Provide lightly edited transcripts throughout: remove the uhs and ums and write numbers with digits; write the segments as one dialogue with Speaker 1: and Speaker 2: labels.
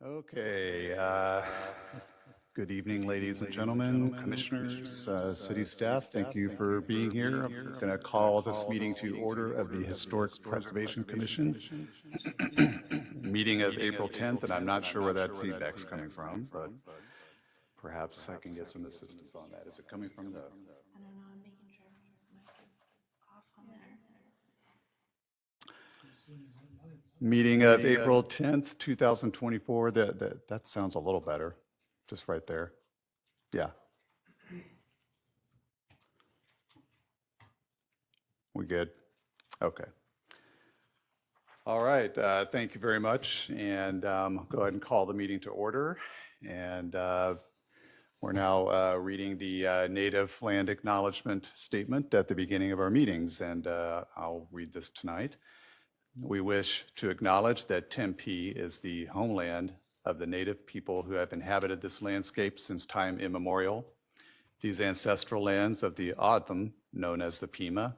Speaker 1: Okay. Good evening, ladies and gentlemen, commissioners, city staff. Thank you for being here. I'm going to call this meeting to order of the Historic Preservation Commission, meeting of April 10th, and I'm not sure where that feedback's coming from, but perhaps I can get some assistance on that. Is it coming from the?
Speaker 2: I don't know, I'm making sure his mic is off on there.
Speaker 1: Meeting of April 10th, 2024. That sounds a little better, just right there. Yeah. We good? Okay. All right. Thank you very much. And go ahead and call the meeting to order. And we're now reading the Native Land Acknowledgement Statement at the beginning of our meetings. And I'll read this tonight. We wish to acknowledge that Tempe is the homeland of the Native people who have inhabited this landscape since time immemorial. These ancestral lands of the O'odham, known as the Pima,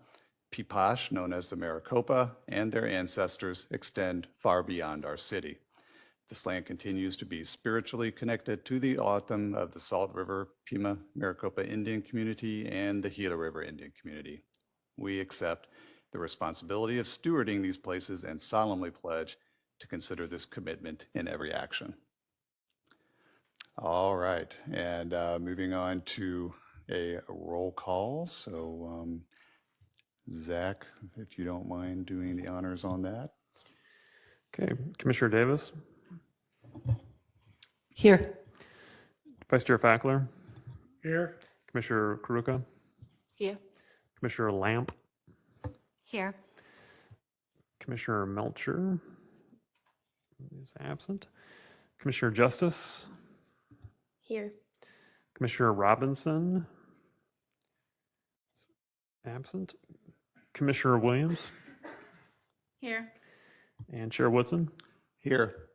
Speaker 1: Pipash, known as the Maricopa, and their ancestors extend far beyond our city. This land continues to be spiritually connected to the O'odham of the Salt River, Pima, Maricopa Indian community and the Gila River Indian community. We accept the responsibility of stewarding these places and solemnly pledge to consider this commitment in every action. All right, and moving on to a roll call. So Zach, if you don't mind doing the honors on that.
Speaker 3: Okay, Commissioner Davis,
Speaker 2: Here.
Speaker 3: Vice Chair Fackler,
Speaker 4: Here.
Speaker 3: Commissioner Karuka,
Speaker 2: Here.
Speaker 3: Commissioner Lamp,
Speaker 2: Here.
Speaker 3: Commissioner Melcher is absent, Commissioner Justice,
Speaker 2: Here.
Speaker 3: Commissioner Robinson, absent, Commissioner Williams,
Speaker 2: Here.
Speaker 3: and Chair Woodson.
Speaker 1: Here.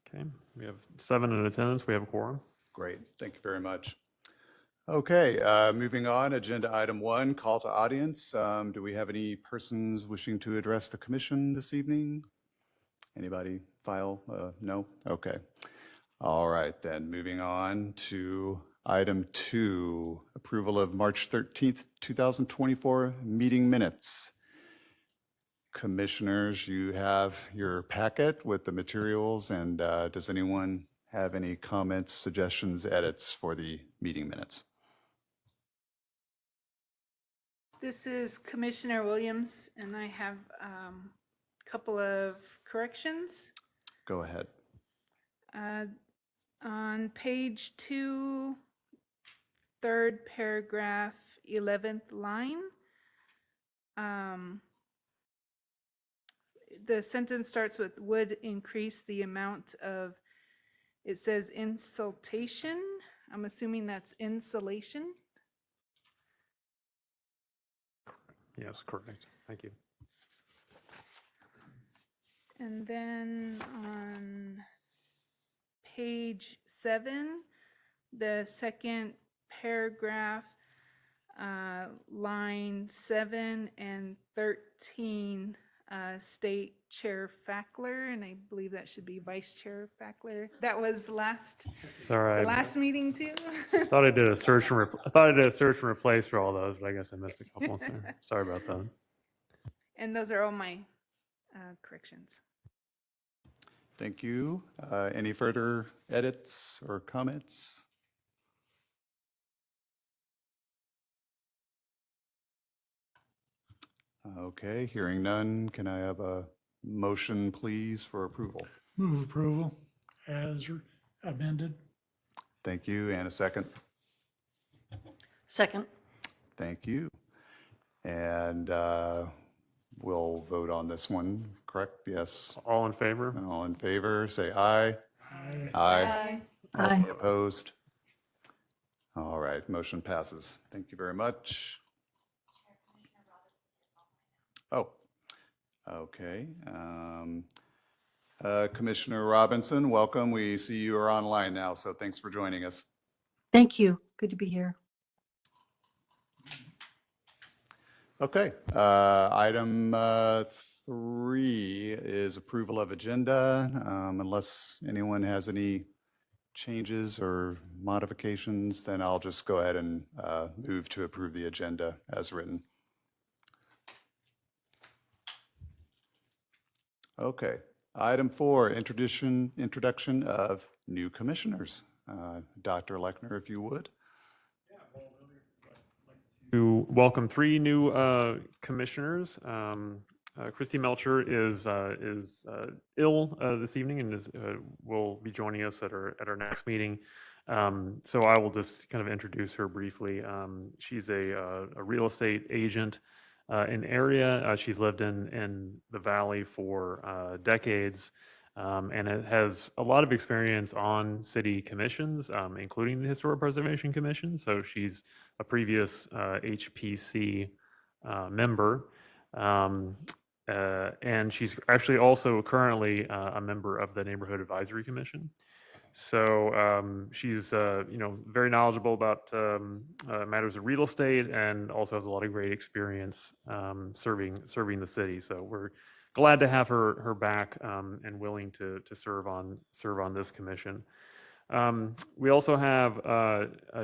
Speaker 3: Okay, we have 7 in attendance. We have a quorum.
Speaker 1: Great, thank you very much. Okay, moving on, agenda item 1, call to audience. Do we have any persons wishing to address the commission this evening? Anybody file? No? Okay. All right, then moving on to item 2, approval of March 13th, 2024 meeting minutes. Commissioners, you have your packet with the materials, and does anyone have any comments, suggestions, edits for the meeting minutes?
Speaker 5: This is Commissioner Williams, and I have a couple of corrections.
Speaker 1: Go ahead.
Speaker 5: On page 2, third paragraph, 11th line, the sentence starts with would increase the amount of, it says insultation. I'm assuming that's insulation.
Speaker 3: Yes, correct. Thank you.
Speaker 5: And then on page 7, the second paragraph, line 7 and 13, state Chair Fackler, and I believe that should be Vice Chair Fackler. That was
Speaker 3: Sorry,
Speaker 5: the last meeting too.
Speaker 3: thought I did a search and I thought I did a search and replace for all those, but I guess I missed a couple. So sorry about that.
Speaker 5: And those are all my corrections.
Speaker 1: Thank you. Any further edits or comments? Okay, hearing none, can I have a motion, please, for approval?
Speaker 4: Move approval as amended.
Speaker 1: Thank you, and a second.
Speaker 2: Second.
Speaker 1: Thank you. And we'll vote on this one, correct? Yes.
Speaker 3: All in favor?
Speaker 1: All in favor, say aye.
Speaker 4: Aye.
Speaker 1: Aye.
Speaker 2: Aye.
Speaker 1: Any opposed? All right, motion passes. Thank you very much. Oh, okay. Commissioner Robinson, welcome. We see you are online now, so thanks for joining us.
Speaker 6: Thank you. Good to be here.
Speaker 1: Okay, item 3 is approval of agenda. Unless anyone has any changes or modifications, then I'll just go ahead and move to approve the agenda as written. Okay. Item 4, introduction of new commissioners. Dr. Lechner, if you would.
Speaker 3: To welcome 3 new commissioners. Christy Melcher is ill this evening and will be joining us at our next meeting. So I will just kind of introduce her briefly. She's a real estate agent in the area. She's lived in the Valley for decades. And it has a lot of experience on city commissions, including the Historic Preservation Commission. So she's a previous HPC member. And she's actually also currently a member of the Neighborhood Advisory Commission. So she's very knowledgeable about matters of real estate and also has a lot of great experience serving the city. So we're glad to have her back and willing to serve on this commission. We also have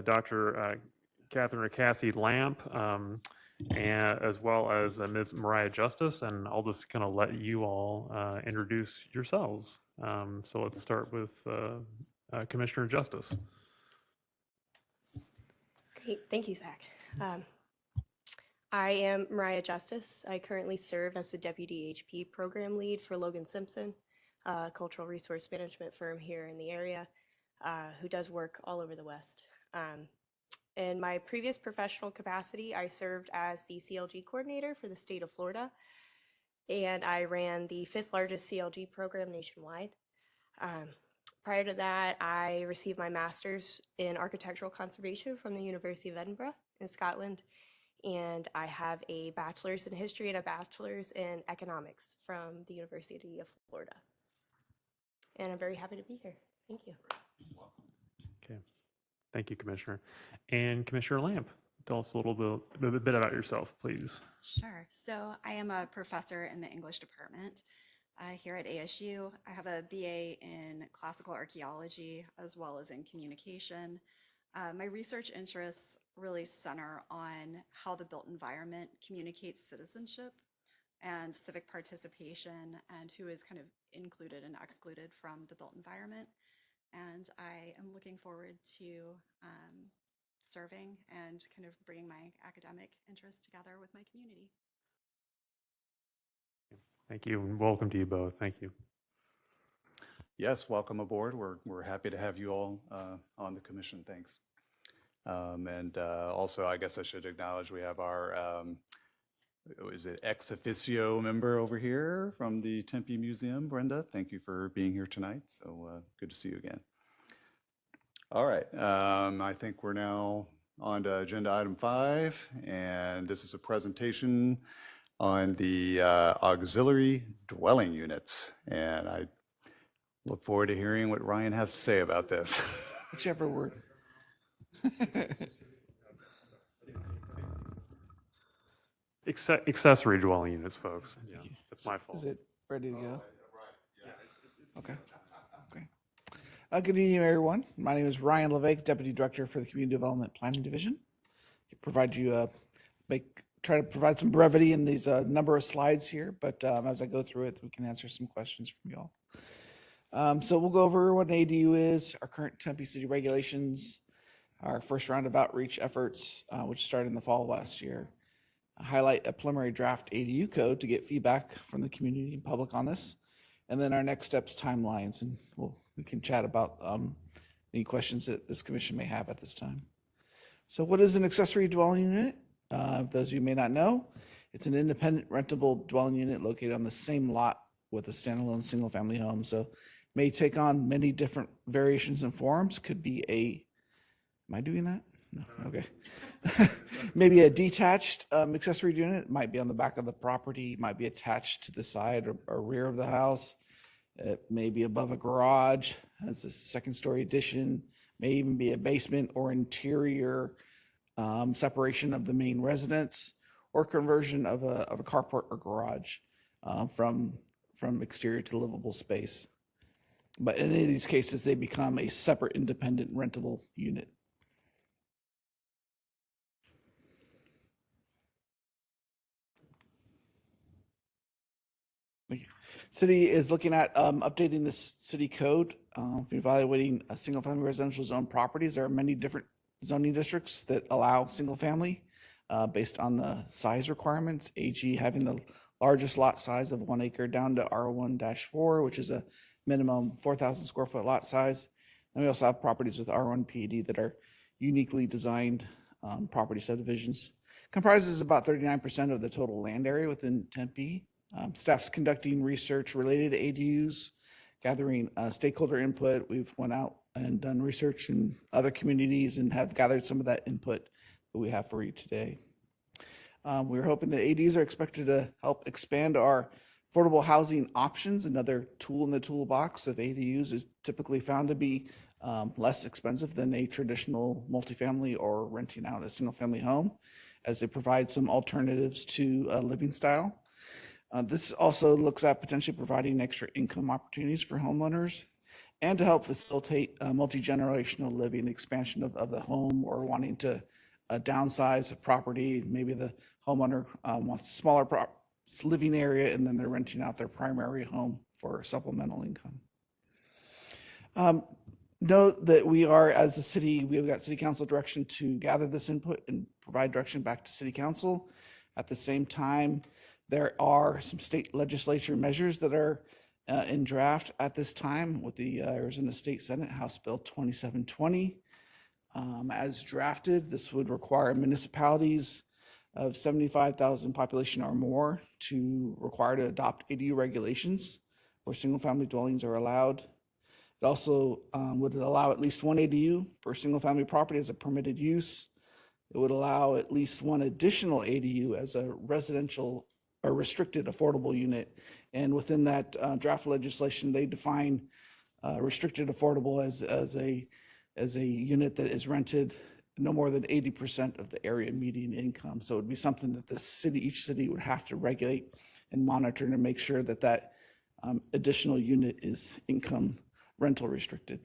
Speaker 3: Dr. Catherine Cassie Lamp, and as well as Ms. Mariah Justice, and I'll just kind of let you all introduce yourselves. So let's start with Commissioner Justice.
Speaker 7: Great, thank you, Zach. I am Mariah Justice. I currently serve as the Deputy HP Program Lead for Logan Simpson, a cultural resource management firm here in the area, who does work all over the West. In my previous professional capacity, I served as the CLG coordinator for the state of Florida, and I ran the 5th largest CLG program nationwide. Prior to that, I received my master's in architectural conservation from the University of Edinburgh in Scotland, and I have a bachelor's in history and a bachelor's in economics from the University of Florida. And I'm very happy to be here. Thank you.
Speaker 3: Okay, thank you, Commissioner. And Commissioner Lamp, tell us a little bit about yourself, please.
Speaker 2: Sure. So I am a professor in the English department here at ASU. I have a BA in classical archaeology as well as in communication. My research interests really center on how the built environment communicates citizenship and civic participation and who is kind of included and excluded from the built environment. And I am looking forward to serving and kind of bringing my academic interests together with my community.
Speaker 3: Thank you, and welcome to you both. Thank you.
Speaker 1: Yes, welcome aboard. We're happy to have you all on the commission. Thanks. And also, I guess I should acknowledge we have our is it ex officio member over here from the Tempe Museum, Brenda. Thank you for being here tonight. So good to see you again. All right, I think we're now on to agenda item 5, and this is a presentation on the auxiliary dwelling units. And I look forward to hearing what Ryan has to say about this.
Speaker 8: Whichever word.
Speaker 3: Accessory dwelling units, folks. Yeah, that's my fault.
Speaker 8: Is it ready to go? Okay. Okay. Good evening, everyone. My name is Ryan LeVake, Deputy Director for the Community Development Planning Division. Provide you try to provide some brevity in these number of slides here, but as I go through it, we can answer some questions from you all. So we'll go over what an ADU is, our current Tempe City regulations, our first round of outreach efforts, which started in the fall of last year. Highlight a preliminary draft ADU code to get feedback from the community and public on this, and then our next steps timelines, and we can chat about any questions that this commission may have at this time. So what is an accessory dwelling unit? Those of you may not know, it's an independent rentable dwelling unit located on the same lot with a standalone single family home. So may take on many different variations and forms. Could be am I doing that? No, okay. Maybe a detached accessory unit. It might be on the back of the property, it might be attached to the side or rear of the house. It may be above a garage. That's a second story addition. May even be a basement or interior separation of the main residence or conversion of a carport or garage. from exterior to livable space. But in any of these cases, they become a separate independent rentable unit. City is looking at updating this city code, evaluating single-family residential zone properties. There are many different zoning districts that allow single-family based on the size requirements. AG having the largest lot size of 1 acre down to R1-4, which is a minimum 4,000 square foot lot size. And we also have properties with R1 PED that are uniquely designed property subdivisions. Comprises about 39% of the total land area within Tempe. Staff's conducting research related to ADUs, gathering stakeholder input. We've went out and done research in other communities and have gathered some of that input that we have for you today. We're hoping that ADUs are expected to help expand our affordable housing options. Another tool in the toolbox of ADUs is typically found to be less expensive than a traditional multifamily or renting out a single family home, as they provide some alternatives to a living style. This also looks at potentially providing extra income opportunities for homeowners and to help facilitate multi-generational living, the expansion of the home, or wanting to downsize a property. Maybe the homeowner wants a smaller living area and then they're renting out their primary home for supplemental income. Note that we are, as a city, we've got city council direction to gather this input and provide direction back to city council. At the same time, there are some state legislature measures that are in draft at this time with the Arizona State Senate House Bill 2720. As drafted, this would require municipalities of 75,000 population or more to require to adopt ADU regulations where single-family dwellings are allowed. It also would allow at least one ADU per single-family property as a permitted use. It would allow at least one additional ADU as a residential or restricted affordable unit. And within that draft legislation, they define restricted affordable as a unit that is rented no more than 80% of the area median income. So it would be something that each city would have to regulate and monitor to make sure that that additional unit is income rental restricted.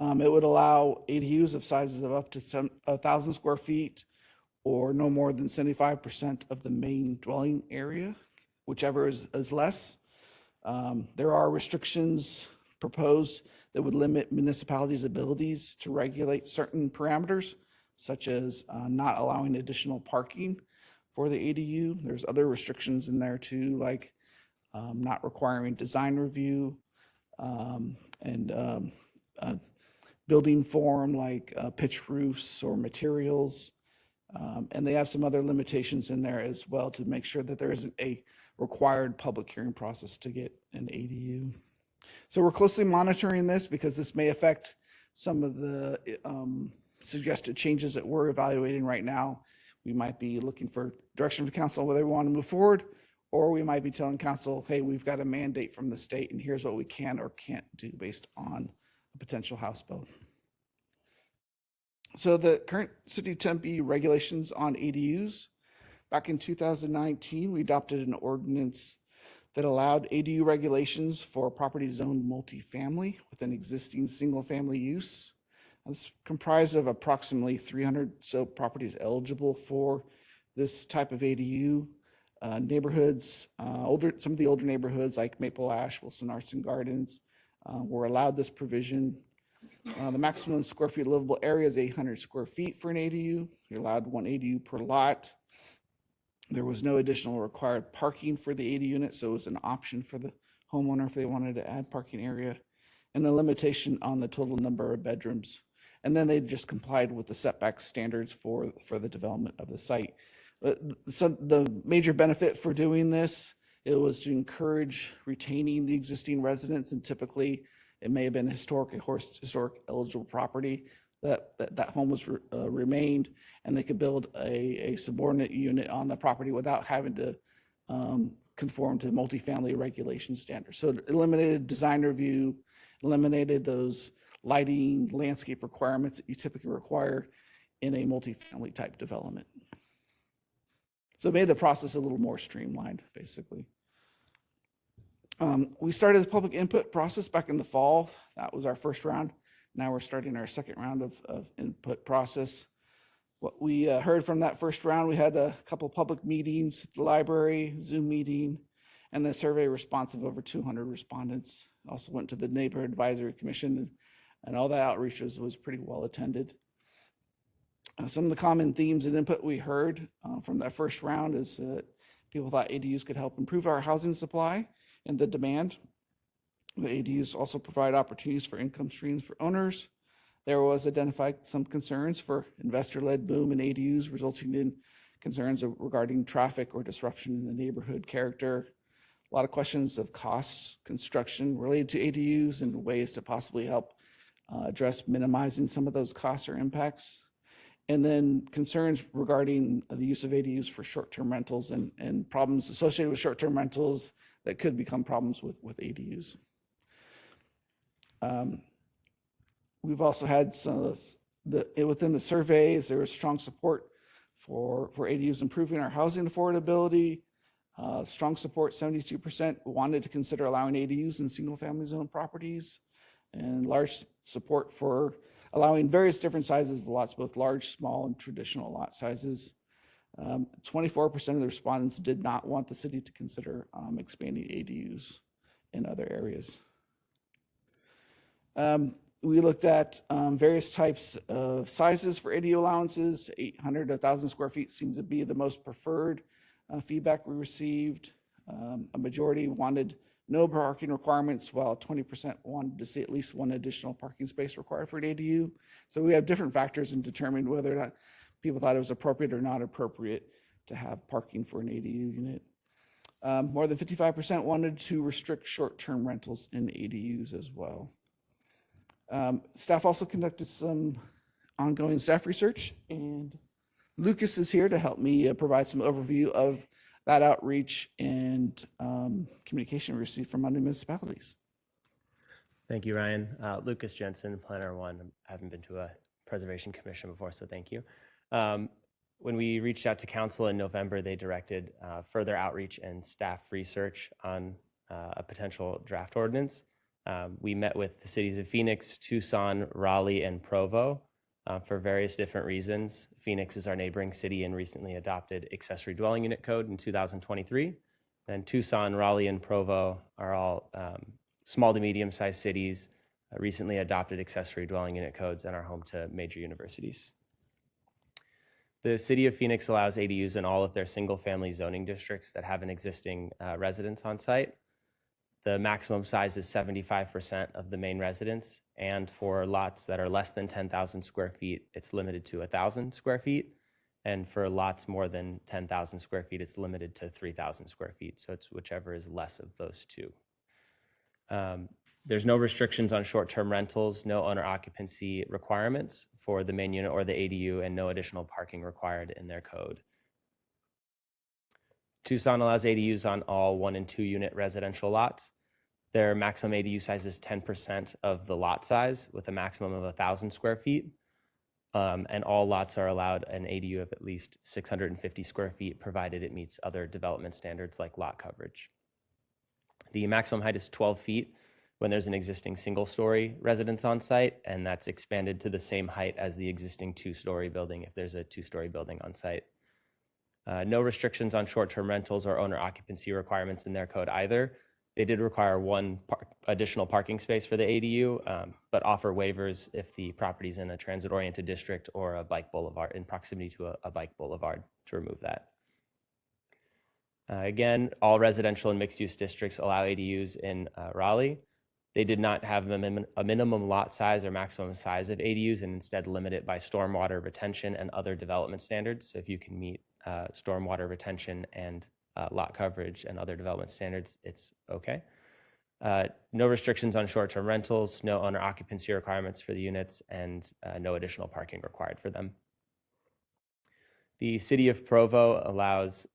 Speaker 8: It would allow ADUs of sizes of up to 1,000 square feet or no more than 75% of the main dwelling area, whichever is less. There are restrictions proposed that would limit municipalities' abilities to regulate certain parameters, such as not allowing additional parking for the ADU. There's other restrictions in there too, like not requiring design review and building form like pitch roofs or materials. And they have some other limitations in there as well to make sure that there isn't a required public hearing process to get an ADU. So we're closely monitoring this because this may affect some of the suggested changes that we're evaluating right now. We might be looking for direction from council whether we want to move forward, or we might be telling council, hey, we've got a mandate from the state and here's what we can or can't do based on a potential House bill. So the current City of Tempe regulations on ADUs, back in 2019, we adopted an ordinance that allowed ADU regulations for property zoned multifamily with an existing single family use. It's comprised of approximately 300 so properties eligible for this type of ADU. Neighborhoods, some of the older neighborhoods like Maple Ash, Wilson Arts and Gardens were allowed this provision. The maximum square feet livable area is 800 square feet for an ADU. You're allowed one ADU per lot. There was no additional required parking for the ADU unit, so it was an option for the homeowner if they wanted to add parking area, and a limitation on the total number of bedrooms. And then they just complied with the setback standards for the development of the site. So the major benefit for doing this, it was to encourage retaining the existing residents, and typically it may have been historic eligible property that home was remained, and they could build a subordinate unit on the property without having to conform to multifamily regulation standards. So it eliminated design review, eliminated those lighting, landscape requirements that you typically require in a multifamily type development. So it made the process a little more streamlined, basically. We started the public input process back in the fall. That was our first round. Now we're starting our second round of input process. What we heard from that first round, we had a couple public meetings at the library, Zoom meeting, and the survey response of over 200 respondents. Also went to the Neighborhood Advisory Commission, and all that outreach was pretty well attended. Some of the common themes and input we heard from that first round is people thought ADUs could help improve our housing supply and the demand. The ADUs also provide opportunities for income streams for owners. There was identified some concerns for investor-led boom in ADUs, resulting in concerns regarding traffic or disruption in the neighborhood character. A lot of questions of costs, construction related to ADUs, and ways to possibly help address minimizing some of those costs or impacts. And then concerns regarding the use of ADUs for short-term rentals and problems associated with short-term rentals that could become problems with ADUs. We've also had some within the surveys, there was strong support for ADUs improving our housing affordability. Strong support, 72% wanted to consider allowing ADUs in single-family zone properties, and large support for allowing various different sizes of lots, both large, small, and traditional lot sizes. 24% of the respondents did not want the city to consider expanding ADUs in other areas. We looked at various types of sizes for ADU allowances. 800 to 1,000 square feet seemed to be the most preferred feedback we received. A majority wanted no parking requirements, while 20% wanted to see at least one additional parking space required for an ADU. So we have different factors in determining whether or not people thought it was appropriate or not appropriate to have parking for an ADU unit. More than 55% wanted to restrict short-term rentals in ADUs as well. Staff also conducted some ongoing staff research, and Lucas is here to help me provide some overview of that outreach and communication we received from other municipalities.
Speaker 9: Thank you, Ryan. Lucas Jensen, Planner One. I haven't been to a Preservation Commission before, so thank you. When we reached out to council in November, they directed further outreach and staff research on a potential draft ordinance. We met with the cities of Phoenix, Tucson, Raleigh, and Provo for various different reasons. Phoenix is our neighboring city and recently adopted accessory dwelling unit code in 2023. And Tucson, Raleigh, and Provo are all small to medium-sized cities, recently adopted accessory dwelling unit codes, and are home to major universities. The city of Phoenix allows ADUs in all of their single-family zoning districts that have an existing residence on site. The maximum size is 75% of the main residence, and for lots that are less than 10,000 square feet, it's limited to 1,000 square feet. And for lots more than 10,000 square feet, it's limited to 3,000 square feet. So it's whichever is less of those two. There's no restrictions on short-term rentals, no owner occupancy requirements for the main unit or the ADU, and no additional parking required in their code. Tucson allows ADUs on all 1 and 2 unit residential lots. Their maximum ADU size is 10% of the lot size with a maximum of 1,000 square feet. And all lots are allowed an ADU of at least 650 square feet, provided it meets other development standards like lot coverage. The maximum height is 12 feet when there's an existing single-story residence on site, and that's expanded to the same height as the existing 2-story building if there's a 2-story building on site. No restrictions on short-term rentals or owner occupancy requirements in their code either. They did require 1 additional parking space for the ADU, but offer waivers if the property's in a transit-oriented district or a bike boulevard, in proximity to a bike boulevard, to remove that. Again, all residential and mixed-use districts allow ADUs in Raleigh. They did not have a minimum lot size or maximum size of ADUs, and instead limit it by stormwater retention and other development standards. So if you can meet stormwater retention and lot coverage and other development standards, it's okay. No restrictions on short-term rentals, no owner occupancy requirements for the units, and no additional parking required for them. The city of Provo allows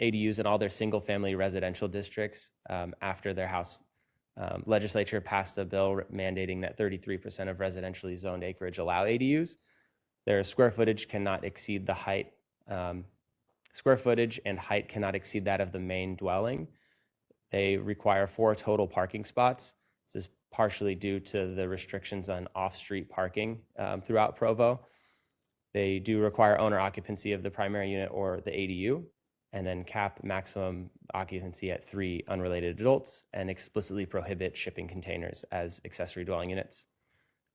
Speaker 9: ADUs in all their single-family residential districts after their House legislature passed a bill mandating that 33% of residentially zoned acreage allow ADUs. Their square footage cannot exceed the height. Square footage and height cannot exceed that of the main dwelling. They require 4 total parking spots. This is partially due to the restrictions on off-street parking throughout Provo. They do require owner occupancy of the primary unit or the ADU, and then cap maximum occupancy at 3 unrelated adults, and explicitly prohibit shipping containers as accessory dwelling units.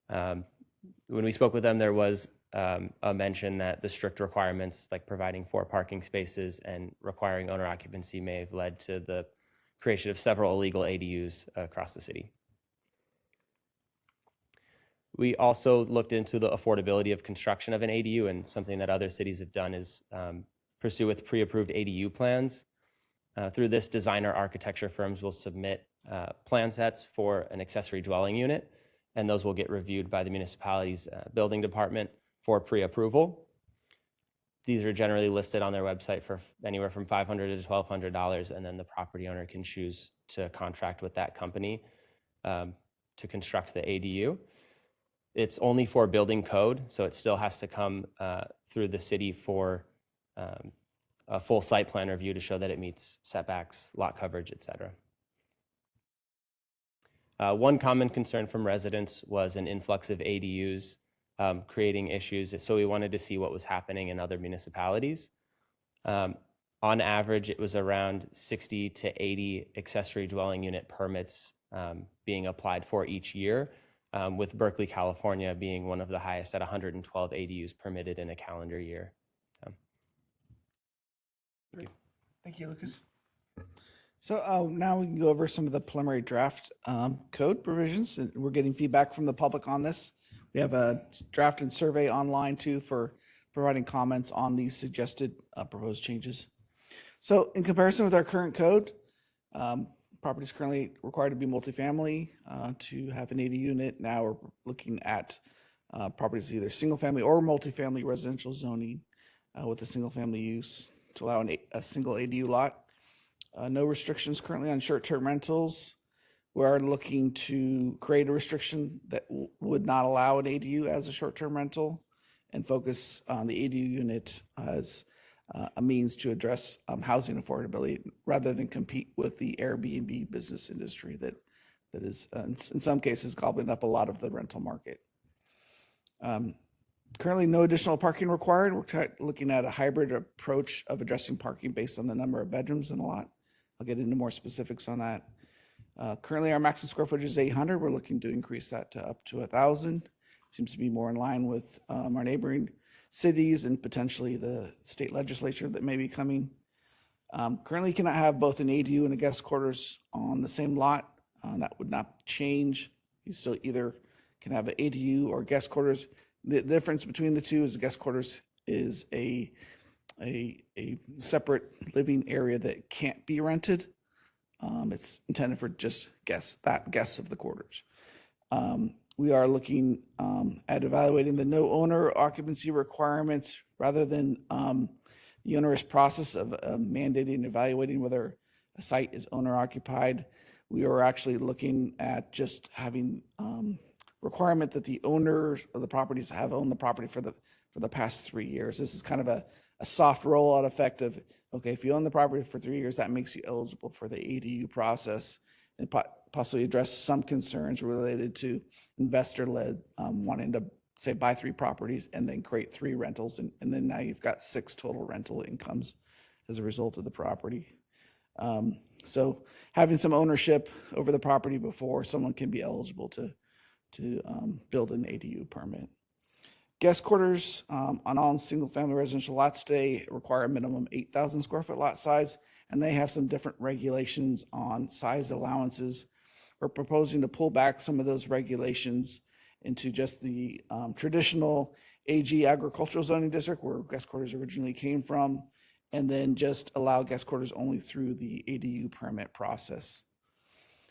Speaker 9: When we spoke with them, there was a mention that the strict requirements, like providing 4 parking spaces and requiring owner occupancy, may have led to the creation of several illegal ADUs across the city. We also looked into the affordability of construction of an ADU, and something that other cities have done is pursue with pre-approved ADU plans. Through this, designer architecture firms will submit plan sets for an accessory dwelling unit, and those will get reviewed by the municipality's building department for pre-approval. These are generally listed on their website for anywhere from $500 to $1,200, and then the property owner can choose to contract with that company to construct the ADU. It's only for building code, so it still has to come through the city for a full site plan review to show that it meets setbacks, lot coverage, et cetera. One common concern from residents was an influx of ADUs creating issues, so we wanted to see what was happening in other municipalities. On average, it was around 60 to 80 accessory dwelling unit permits being applied for each year, with Berkeley, California being one of the highest at 112 ADUs permitted in a calendar year. Thank you.
Speaker 8: Thank you, Lucas. So now we can go over some of the preliminary draft code provisions. And we're getting feedback from the public on this. We have a draft and survey online too for providing comments on these suggested proposed changes. So in comparison with our current code, properties currently required to be multifamily to have an ADU unit. Now we're looking at properties either single family or multifamily residential zoning with a single family use to allow a single ADU lot. No restrictions currently on short-term rentals. We are looking to create a restriction that would not allow an ADU as a short-term rental and focus on the ADU unit as a means to address housing affordability rather than compete with the Airbnb business industry that is in some cases gobbling up a lot of the rental market. Currently, no additional parking required. We're looking at a hybrid approach of addressing parking based on the number of bedrooms in a lot. I'll get into more specifics on that. Currently, our maximum square footage is 800. We're looking to increase that to up to 1,000. Seems to be more in line with our neighboring cities and potentially the state legislature that may be coming. Currently, you cannot have both an ADU and a guest quarters on the same lot. That would not change. You still either can have an ADU or guest quarters. The difference between the two is the guest quarters is a separate living area that can't be rented. It's intended for just guests of the quarters. We are looking at evaluating the no owner occupancy requirements rather than the onerous process of mandating and evaluating whether a site is owner occupied. We are actually looking at just having requirement that the owners of the properties have owned the property for the past 3 years. This is kind of a soft rollout effect of, okay, if you own the property for 3 years, that makes you eligible for the ADU process and possibly address some concerns related to investor-led wanting to, say, buy 3 properties and then create 3 rentals. And then now you've got 6 total rental incomes as a result of the property. So having some ownership over the property before someone can be eligible to build an ADU permit. Guest quarters on all single-family residential lots today require a minimum 8,000 square foot lot size, and they have some different regulations on size allowances. We're proposing to pull back some of those regulations into just the traditional AG agricultural zoning district where guest quarters originally came from, and then just allow guest quarters only through the ADU permit process.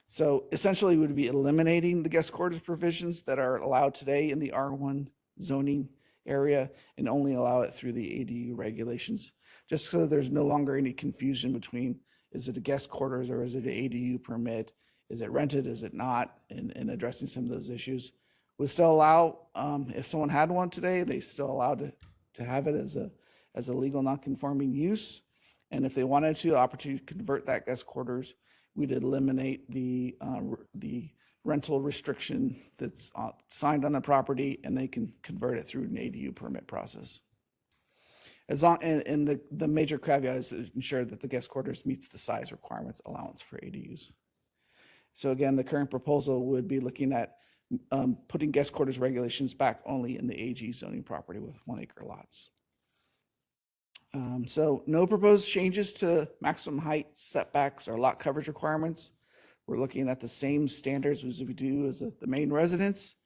Speaker 8: So essentially, we would be eliminating the guest quarters provisions that are allowed today in the R1 zoning area and only allow it through the ADU regulations, just so there's no longer any confusion between, is it a guest quarters or is it an ADU permit? Is it rented? Is it not? And addressing some of those issues. We still allow, if someone had one today, they still allowed to have it as a legal non-conforming use. And if they wanted to, the opportunity to convert that guest quarters we'd eliminate the rental restriction that's signed on the property, and they can convert it through an ADU permit process. As long, and the major caveat is to ensure that the guest quarters meets the size requirements allowance for ADUs. So again, the current proposal would be looking at putting guest quarters regulations back only in the AG zoning property with 1 acre lots. So no proposed changes to maximum height, setbacks, or lot coverage requirements. We're looking at the same standards as we do as the main residence.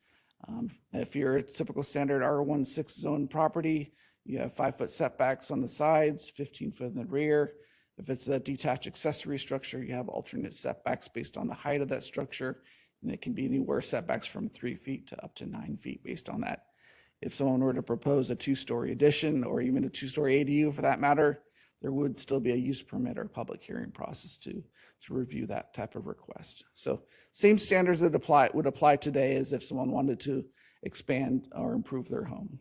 Speaker 8: If you're a typical standard R16 zone property, you have 5-foot setbacks on the sides, 15 foot in the rear. If it's a detached accessory structure, you have alternate setbacks based on the height of that structure, and it can be anywhere setbacks from 3 feet to up to 9 feet based on that. If someone were to propose a 2-story addition or even a 2-story ADU for that matter, there would still be a use permit or public hearing process to review that type of request. So same standards that would apply today as if someone wanted to expand or improve their home.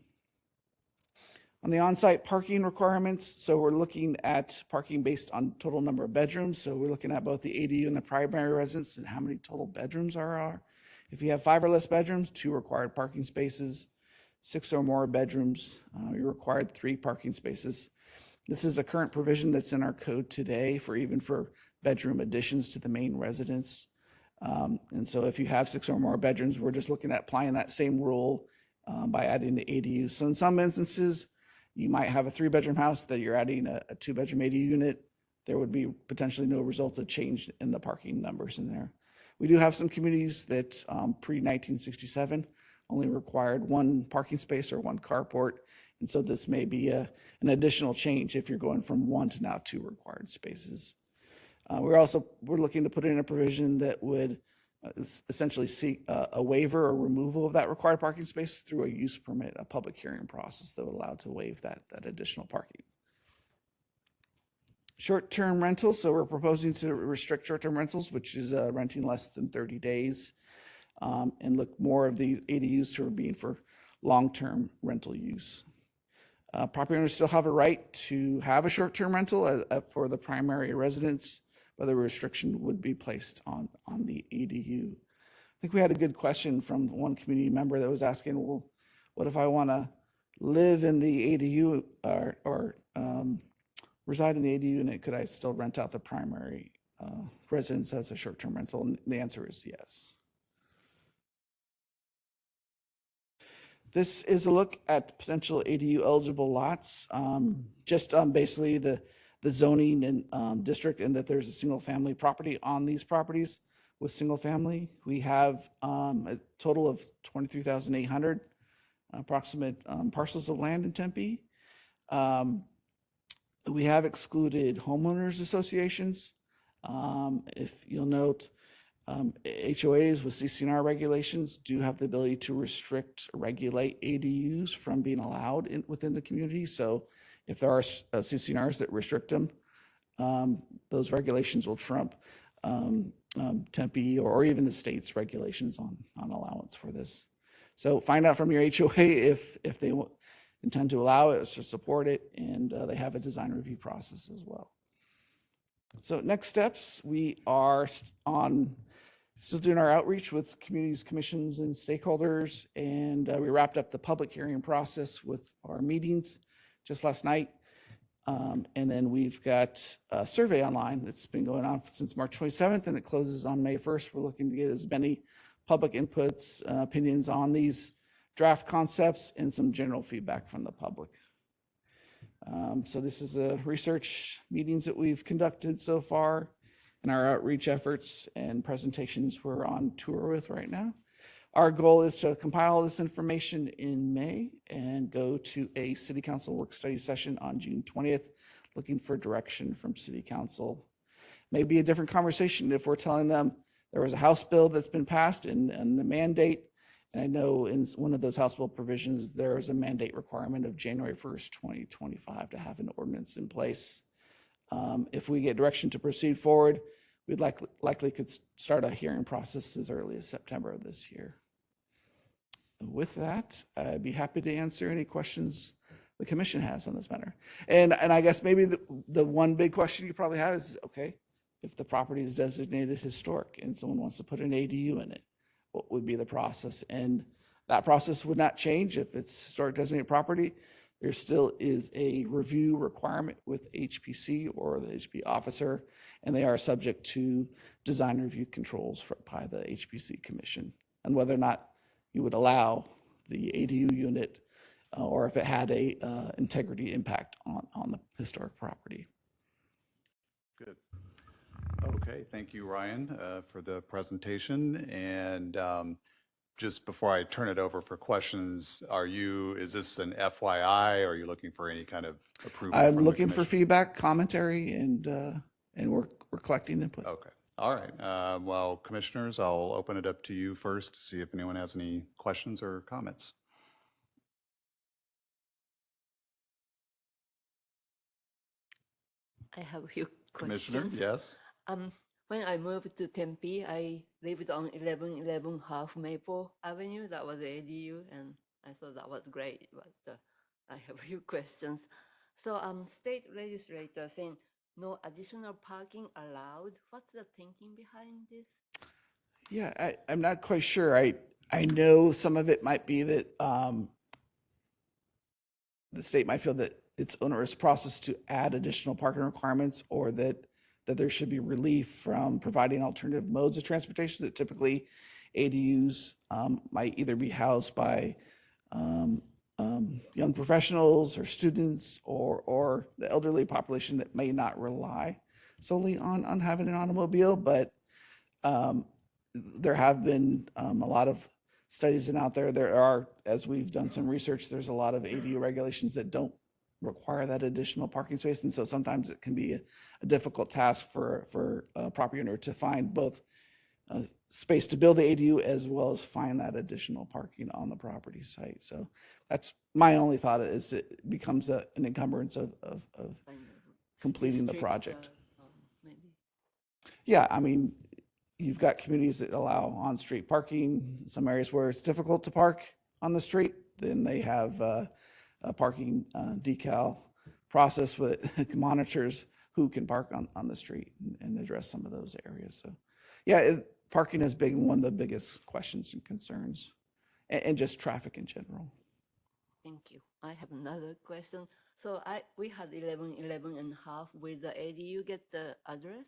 Speaker 8: On the on-site parking requirements, so we're looking at parking based on total number of bedrooms. So we're looking at both the ADU and the primary residence and how many total bedrooms are. If you have 5 or less bedrooms, 2 required parking spaces. 6 or more bedrooms, you're required 3 parking spaces. This is a current provision that's in our code today for bedroom additions to the main residence. And so if you have 6 or more bedrooms, we're just looking at applying that same rule by adding the ADU. So in some instances, you might have a 3-bedroom house that you're adding a 2-bedroom ADU unit. There would be potentially no resultant change in the parking numbers in there. We do have some communities that pre-1967 only required 1 parking space or 1 carport. And so this may be an additional change if you're going from 1 to now 2 required spaces. We're looking to put in a provision that would essentially seek a waiver or removal of that required parking space through a use permit, a public hearing process that would allow to waive that additional parking. Short-term rentals, so we're proposing to restrict short-term rentals, which is renting less than 30 days, and look more of the ADUs who are being for long-term rental use. Property owners still have a right to have a short-term rental for the primary residence, but the restriction would be placed on the ADU. I think we had a good question from one community member that was asking, well, what if I want to live in the ADU or reside in the ADU unit? Could I still rent out the primary residence as a short-term rental? And the answer is yes. This is a look at potential ADU eligible lots, just basically the zoning and district, and that there's a single family property on these properties with single family. We have a total of 23,800 approximate parcels of land in Tempe. We have excluded homeowners associations. If you'll note, HOAs with CC&R regulations do have the ability to restrict or regulate ADUs from being allowed within the community. So if there are CC&Rs that restrict them, those regulations will trump Tempe or even the state's regulations on allowance for this. So find out from your HOA if they intend to allow it or support it, and they have a design review process as well. So next steps, we are still doing our outreach with communities, commissions, and stakeholders, and we wrapped up the public hearing process with our meetings just last night. And then we've got a survey online that's been going on since March 27th, and it closes on May 1st. We're looking to get as many public inputs, opinions on these draft concepts, and some general feedback from the public. So this is research meetings that we've conducted so far, and our outreach efforts and presentations we're on tour with right now. Our goal is to compile this information in May and go to a City Council work study session on June 20th, looking for direction from City Council. Maybe a different conversation if we're telling them there was a House bill that's been passed and the mandate. And I know in one of those House bill provisions, there is a mandate requirement of January 1st, 2025 to have an ordinance in place. If we get direction to proceed forward, we'd likely could start a hearing process as early as September of this year. With that, I'd be happy to answer any questions the commission has on this matter. And I guess maybe the one big question you probably have is, okay, if the property is designated historic and someone wants to put an ADU in it, what would be the process? And that process would not change if it's historic designated property. There still is a review requirement with HPC or the HPC officer, and they are subject to design review controls by the HPC commission, and whether or not you would allow the ADU unit or if it had a integrity impact on the historic property.
Speaker 1: Good. Okay, thank you, Ryan, for the presentation. And just before I turn it over for questions, is this an FYI? Are you looking for any kind of approval?
Speaker 8: I'm
Speaker 1: from the
Speaker 8: looking for
Speaker 1: commission?
Speaker 8: feedback, commentary, and we're collecting input.
Speaker 1: Okay, all right. Well, commissioners, I'll open it up to you first to see if anyone has any questions or comments.
Speaker 10: I have a few
Speaker 1: Commissioner,
Speaker 10: questions.
Speaker 1: yes?
Speaker 10: When I moved to Tempe, I lived on 1111 Half Maple Avenue. That was ADU, and I thought that was great. But I have a few questions. So, state legislator saying no additional parking allowed. What's the thinking behind this?
Speaker 8: Yeah, I'm not quite sure. I know some of it might be that the state might feel that it's onerous process to add additional parking requirements, or that there should be relief from providing alternative modes of transportation. That typically ADUs might either be housed by young professionals or students or the elderly population that may not rely solely on having an automobile. But there have been a lot of studies out there. There are, as we've done some research, there's a lot of ADU regulations that don't require that additional parking space. And so sometimes it can be a difficult task for a property owner to find both space to build the ADU as well as find that additional parking on the property site. So that's my only thought, is it becomes an encumbrance of
Speaker 10: Kind of
Speaker 8: completing the
Speaker 10: restrict,
Speaker 8: project.
Speaker 10: Maybe.
Speaker 8: Yeah, I mean, you've got communities that allow on-street parking. Some areas where it's difficult to park on the street, then they have a parking decal process with monitors who can park on the street and address some of those areas. So yeah, parking has been one of the biggest questions and concerns, and just traffic in general.
Speaker 10: Thank you. I have another question. So we had 1111 and half. Will the ADU get the address?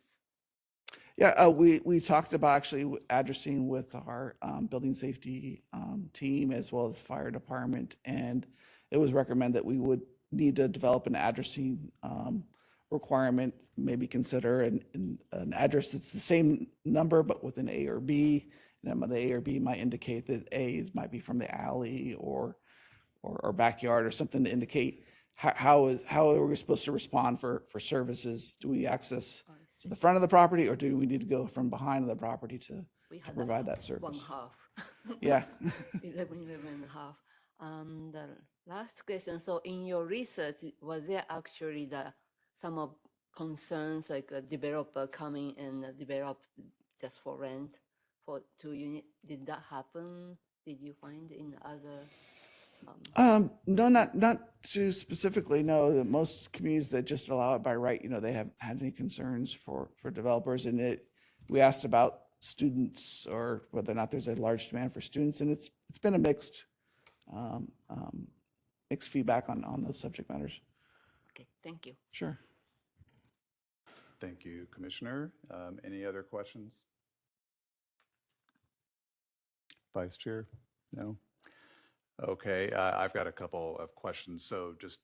Speaker 8: Yeah, we talked about actually addressing with our building safety team as well as fire department, and it was recommended that we would need to develop an addressing requirement, maybe consider an address that's the same number but with an A or B. And then the A or B might indicate that A's might be from the alley or backyard or something to indicate how are we supposed to respond for services. Do we access
Speaker 10: I
Speaker 8: to
Speaker 10: see.
Speaker 8: the front of the property, or do we need to go from behind the property to
Speaker 10: We had
Speaker 8: provide that
Speaker 10: one
Speaker 8: service?
Speaker 10: half.
Speaker 8: Yeah.
Speaker 10: 1111 and half. The last question. So in your research, was there actually some of concerns like a developer coming and develop just for rent for 2 units? Did that happen? Did you find in other?
Speaker 8: No, not too specifically. No, that most communities that just allow it by right, they haven't had any concerns for developers. And we asked about students or whether or not there's a large demand for students, and it's been a mixed feedback on those subject matters.
Speaker 10: Okay, thank you.
Speaker 8: Sure.
Speaker 1: Thank you, Commissioner. Any other questions? Vice Chair? No? Okay, I've got a couple of questions. So just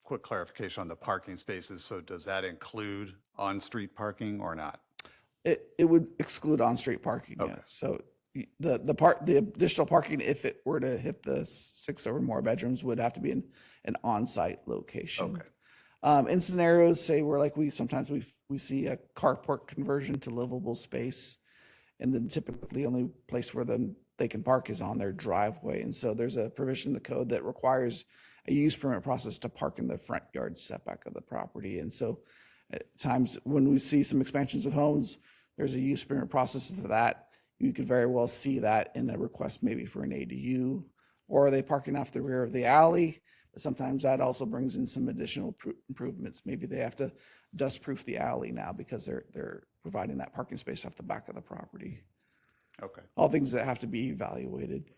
Speaker 1: quick clarification on the parking spaces. So does that include on-street parking or not?
Speaker 8: It would exclude on-street parking,
Speaker 1: Okay.
Speaker 8: yes. So the additional parking, if it were to hit the 6 or more bedrooms, would have to be in an on-site location.
Speaker 1: Okay.
Speaker 8: In scenarios, say where like we see a carport conversion to livable space, and then typically the only place where they can park is on their driveway. And so there's a provision in the code that requires a use permit process to park in the front yard setback of the property. And so at times when we see some expansions of homes, there's a use permit process for that. You could very well see that in a request maybe for an ADU, or are they parking off the rear of the alley, Sometimes that also brings in some additional improvements. Maybe they have to dust-proof the alley now because they're providing that parking space off the back of the property.
Speaker 1: Okay.
Speaker 8: All things that have to be evaluated.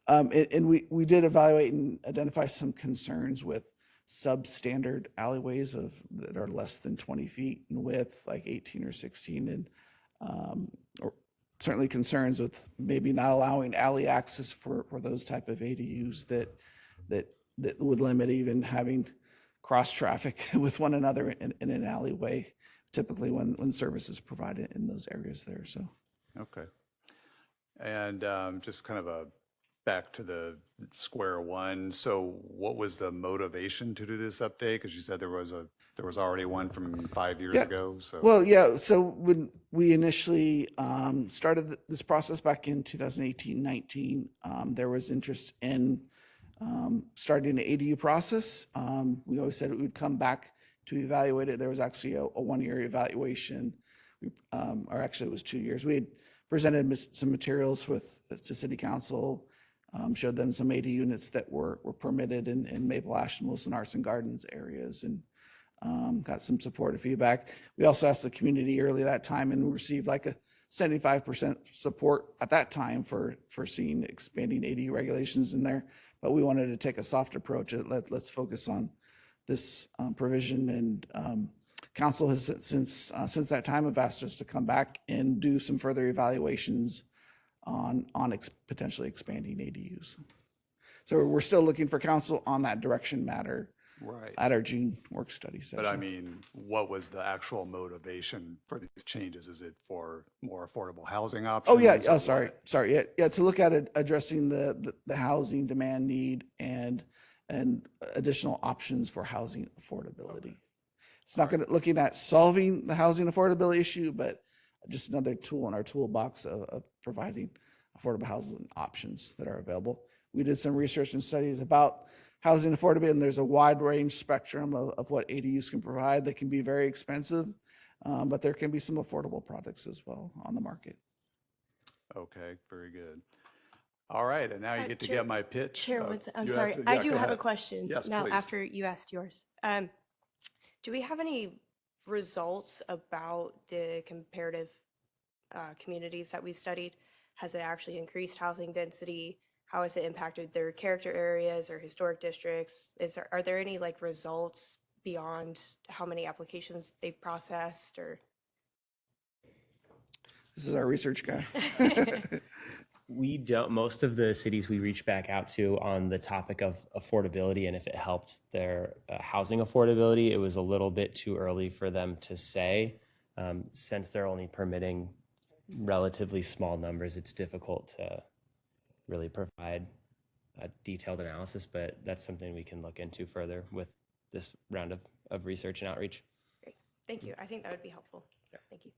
Speaker 8: And we did evaluate and identify some concerns with substandard alleyways that are less than 20 feet in width, like 18 or 16, and or certainly concerns with maybe not allowing alley access for those type of ADUs that would limit even having cross traffic with one another in an alleyway, typically when service is provided in those areas there. So.
Speaker 1: Okay. And just kind of back to the square one. So what was the motivation to do this update? Because you said there was already one from 5 years ago. So
Speaker 8: well, yeah. So when we initially started this process back in 2018-19, there was interest in starting the ADU process. We always said it would come back to evaluate it. There was actually a 1-year evaluation, or actually it was 2 years. We had presented some materials to City Council, showed them some ADU units that were permitted in Maple Ash and Wilson Arts and Gardens areas, and got some supportive feedback. We also asked the community early that time, and we received like a 75% support at that time for seeing expanding ADU regulations in there. But we wanted to take a soft approach. Let's focus on this provision, and council has since that time have asked us to come back and do some further evaluations on potentially expanding ADUs. So we're still looking for council on that direction matter
Speaker 1: right.
Speaker 8: at our June work study session.
Speaker 1: But I mean, what was the actual motivation for these changes? Is it for more affordable housing options?
Speaker 8: Oh, yeah.
Speaker 1: or
Speaker 8: Oh, sorry.
Speaker 1: what?
Speaker 8: Sorry. Yeah. To look at it, addressing the housing demand need and additional options for housing affordability. It's not going to looking at solving the housing affordability issue, but just another tool in our toolbox of providing affordable housing options that are available. We did some research and studies about housing affordability, and there's a wide range spectrum of what ADUs can provide. They can be very expensive, but there can be some affordable products as well on the market.
Speaker 1: Okay, very good. All right, and now you get to
Speaker 7: Chair-
Speaker 1: get my pitch.
Speaker 7: Chair, I'm
Speaker 1: You have
Speaker 7: sorry.
Speaker 1: to-
Speaker 7: I
Speaker 1: yeah,
Speaker 7: do
Speaker 1: go
Speaker 7: have a
Speaker 1: ahead.
Speaker 7: question
Speaker 1: Yes,
Speaker 7: now
Speaker 1: please.
Speaker 7: after you asked yours. Do we have any results about the comparative communities that we've studied? Has it actually increased housing density? How has it impacted their character areas or historic districts? Are there any like results beyond how many applications they've processed or?
Speaker 8: This is our research guy.
Speaker 9: We don't, most of the cities we reach back out to on the topic of affordability and if it helped their housing affordability, it was a little bit too early for them to say. Since they're only permitting relatively small numbers, it's difficult to really provide a detailed analysis, but that's something we can look into further with this round of research and outreach.
Speaker 7: Great. Thank you. I think that would be helpful. Thank you.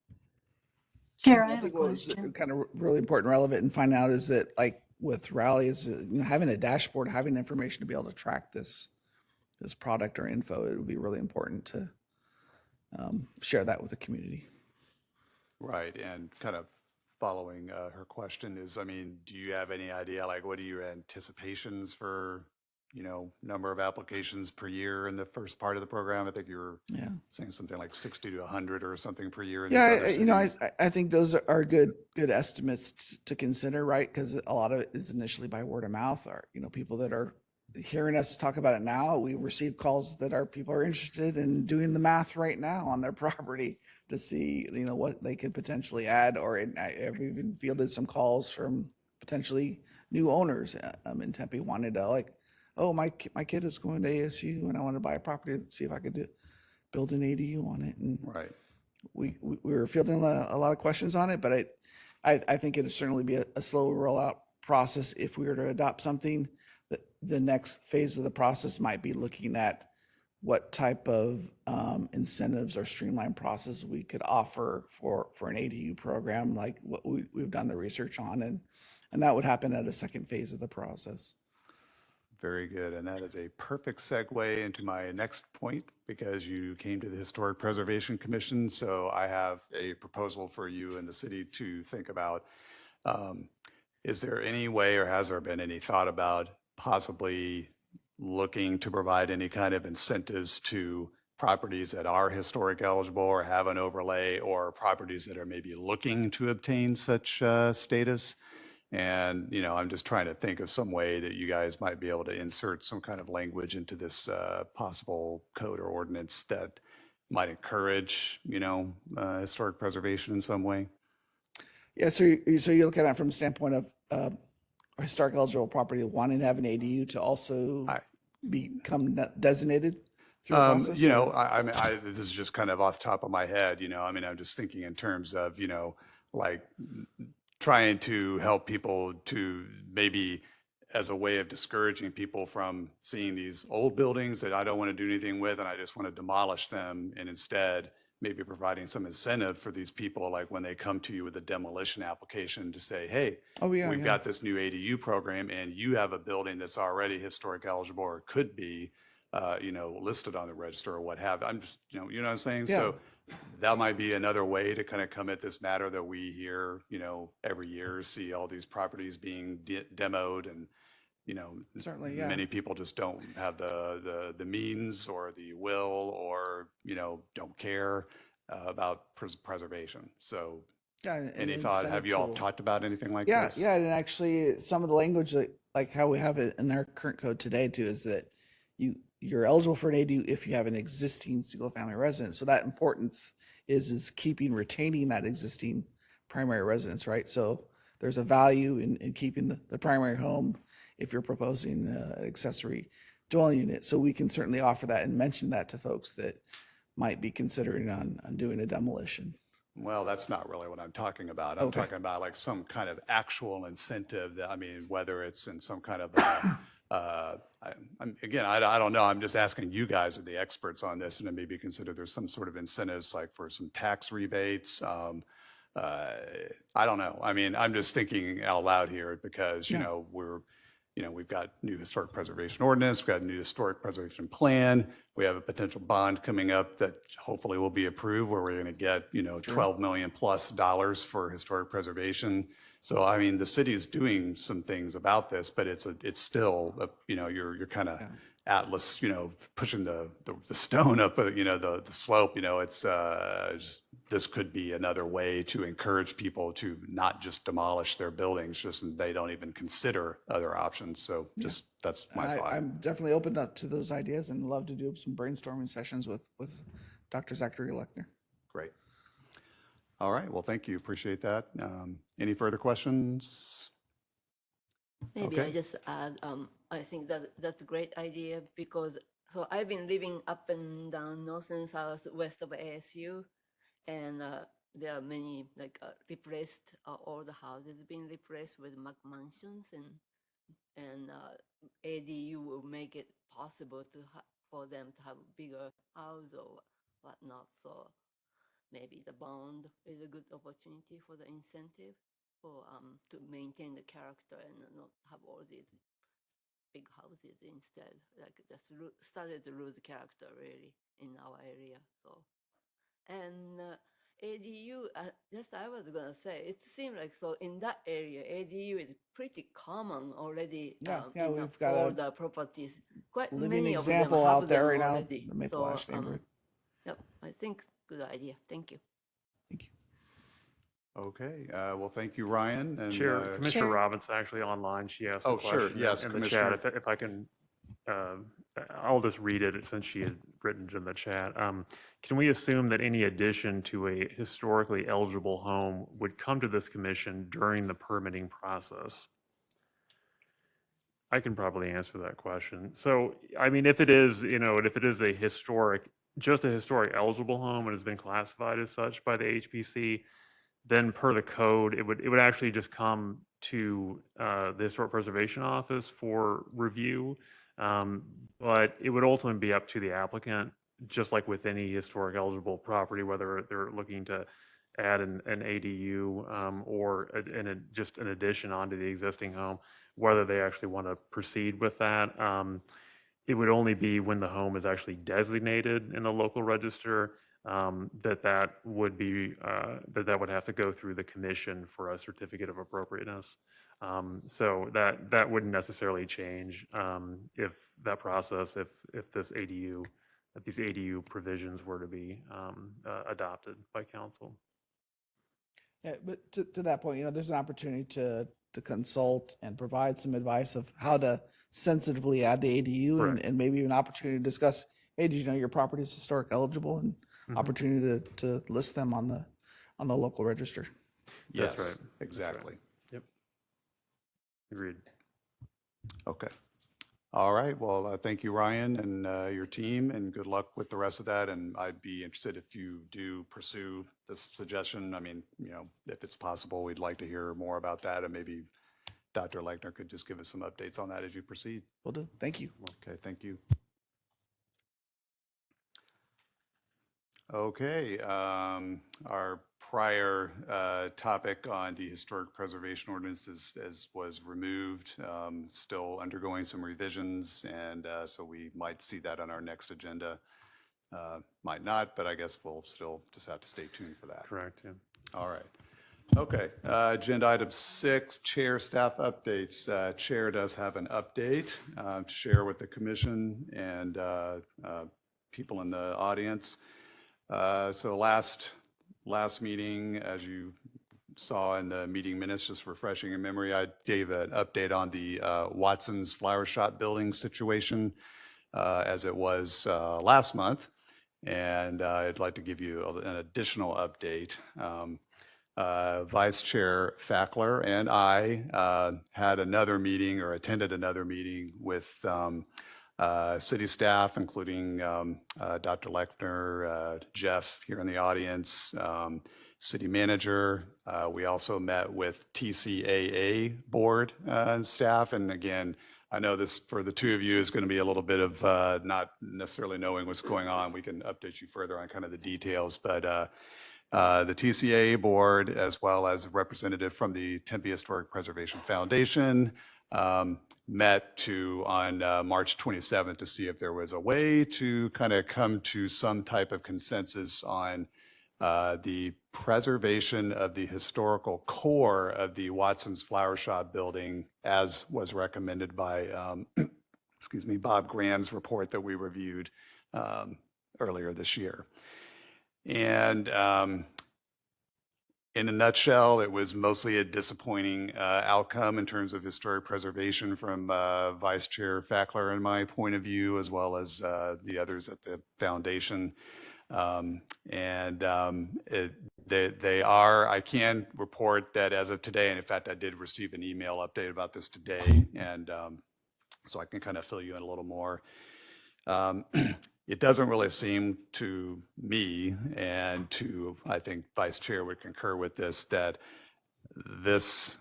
Speaker 6: Chair, I
Speaker 8: I
Speaker 6: have a
Speaker 8: think what was
Speaker 6: question.
Speaker 8: kind of really important, relevant, and find out is that like with Rally is having a dashboard, having information to be able to track this product or info. It would be really important to share that with the community.
Speaker 1: Right, and kind of following her question is, I mean, do you have any idea, like, what are your anticipations for, number of applications per year in the first part of the program? I think you were saying something like 60 to 100 or something per year. In these other cities.
Speaker 8: I think those are good estimates to consider, right? Because a lot of it is initially by word of mouth, or people that are hearing us talk about it now. We receive calls that people are interested in doing the math right now on their property to see what they could potentially add. Or I've even fielded some calls from potentially new owners in Tempe wanted to like, oh, my kid is going to ASU and I want to buy a property to see if I could build an ADU on it. And
Speaker 1: right,
Speaker 8: we were fielding a lot of questions on it, but I think it'd certainly be a slow rollout process if we were to adopt something. The next phase of the process might be looking at what type of incentives or streamlined process we could offer for an ADU program, like what we've done the research on, and that would happen at a second phase of the process.
Speaker 1: very good. And that is a perfect segue into my next point, because you came to the Historic Preservation Commission. So I have a proposal for you and the city to think about. Is there any way, or has there been any thought about possibly looking to provide any kind of incentives to properties that are historic eligible or have an overlay, or properties that are maybe looking to obtain such status. And, I'm just trying to think of some way that you guys might be able to insert some kind of language into this possible code or ordinance that might encourage, historic preservation in some way.
Speaker 8: Yeah, so you're looking at it from the standpoint of a historic eligible property wanting to have an ADU to also become designated through a process?
Speaker 1: I mean, this is just kind of off the top of my head, I'm just thinking in terms of, like trying to help people to maybe as a way of discouraging people from seeing these old buildings that I don't want to do anything with and I just want to demolish them, and instead maybe providing some incentive for these people, like when they come to you with a demolition application, to say, hey, we've got this new ADU program and you have a building that's already historic eligible or could be, listed on the register or what have. I'm just, you know what I'm saying?
Speaker 8: Yeah.
Speaker 1: So that might be another way to kind of come at this matter that we hear, every year, see all these properties being demoed, and,
Speaker 8: Certainly, yeah.
Speaker 1: many people just don't have the means or the will, or, don't care about preservation. So any thought, have you all talked about anything like this?
Speaker 8: Yeah, and actually some of the language, like how we have it in our current code today too, is that you're eligible for an ADU if you have an existing single family residence. So that importance is retaining that existing primary residence, right? So there's a value in keeping the primary home if you're proposing an accessory dwelling unit. So we can certainly offer that and mention that to folks that might be considering on doing a demolition.
Speaker 1: Well, that's not really what I'm talking about. I'm talking about like some kind of actual incentive that, whether it's in some kind of, again, I don't know. I'm just asking you guys are the experts on this, and then maybe consider there's some sort of incentives like for some tax rebates. I don't know. I'm just thinking out loud here because, we've got new historic preservation ordinance, we've got a new historic preservation plan. We have a potential bond coming up that hopefully will be approved, where we're going to get, $12 million plus for historic preservation. So, the city is doing some things about this, but it's still, you're kind of Atlas, pushing the stone up, the slope, it's just, this could be another way to encourage people to not just demolish their buildings, just they don't even consider other options. So just, that's my thought.
Speaker 8: I'm definitely open to those ideas and love to do some brainstorming sessions with Dr. Zachary Lechner.
Speaker 1: Great. All right. Well, thank you. Appreciate that. Any further questions?
Speaker 10: Maybe I just add, I think that's a great idea because, so I've been living up and down north and south west of ASU, and there are many replaced, all the houses being replaced with mansions, and ADU will make it possible for them to have a bigger house or whatnot. So maybe the bond is a good opportunity for the incentive for to maintain the character and not have all these big houses instead. Like just started to lose character really in our area. So, and ADU, just I was gonna say, it seems like so in that area, ADU is pretty common already.
Speaker 8: We've got
Speaker 10: all the properties. Quite
Speaker 8: living
Speaker 10: many
Speaker 8: example
Speaker 10: of them have
Speaker 8: out there right now,
Speaker 10: already.
Speaker 8: the Maple Ash neighborhood.
Speaker 10: Yep, I think good idea. Thank you.
Speaker 8: Thank you.
Speaker 1: Okay. Well, thank you, Ryan. And
Speaker 3: Chair, Commissioner
Speaker 6: Chair.
Speaker 3: Robbins actually online. She asked a
Speaker 1: Oh, sure.
Speaker 3: question
Speaker 1: Yes,
Speaker 3: in the
Speaker 1: Commissioner.
Speaker 3: chat. If I can, I'll just read it since she had written it in the chat. Can we assume that any addition to a historically eligible home would come to this commission during the permitting process? I can probably answer that question. So, if it is, if it is just a historic eligible home and has been classified as such by the HPC, then per the code, it would actually just come to the Historic Preservation Office for review. But it would ultimately be up to the applicant, just like with any historic eligible property, whether they're looking to add an ADU or just an addition onto the existing home, whether they actually want to proceed with that. It would only be when the home is actually designated in the local register that would be that would have to go through the commission for a certificate of appropriateness. So that wouldn't necessarily change if that process, if these ADU provisions were to be adopted by council.
Speaker 8: Yeah, but to that point, there's an opportunity to consult and provide some advice of how to sensitively add the ADU
Speaker 3: Correct.
Speaker 8: and maybe an opportunity to discuss, hey, did you know your property is historic eligible, and opportunity to list them on the local register.
Speaker 1: Yes,
Speaker 3: That's right.
Speaker 1: exactly.
Speaker 3: Yep. Agreed.
Speaker 1: Okay. All right. Well, thank you, Ryan, and your team, and good luck with the rest of that. And I'd be interested if you do pursue this suggestion. I mean, if it's possible, we'd like to hear more about that, and maybe Dr. Lechner could just give us some updates on that as you proceed.
Speaker 8: Will do. Thank you.
Speaker 1: Okay, thank you. Okay, our prior topic on the historic preservation ordinance was removed, still undergoing some revisions, and so we might see that on our next agenda. Might not, but I guess we'll still just have to stay tuned for that.
Speaker 3: Correct. Yeah.
Speaker 1: All right. Okay, agenda item 6, chair staff updates. Chair does have an update to share with the commission and people in the audience. So last meeting, as you saw in the meeting minutes, just refreshing your memory, I gave an update on the Watson's Flower Shop building situation as it was last month. And I'd like to give you an additional update. Vice Chair Fackler and I had another meeting, or attended another meeting with city staff, including Dr. Lechner, Jeff here in the audience, city manager. We also met with TCAA board staff. And again, I know this for the two of you is going to be a little bit of not necessarily knowing what's going on. We can update you further on kind of the details, but the TCAA board, as well as a representative from the Tempe Historic Preservation Foundation, met on March 27th to see if there was a way to kind of come to some type of consensus on the preservation of the historical core of the Watson's Flower Shop building, as was recommended by, excuse me, Bob Graham's report that we reviewed earlier this year. And in a nutshell, it was mostly a disappointing outcome in terms of historic preservation from Vice Chair Fackler and my point of view, as well as the others at the foundation. I can report that as of today, and in fact, I did receive an email update about this today, and so I can kind of fill you in a little more. It doesn't really seem to me, and to, I think Vice Chair would concur with this, that this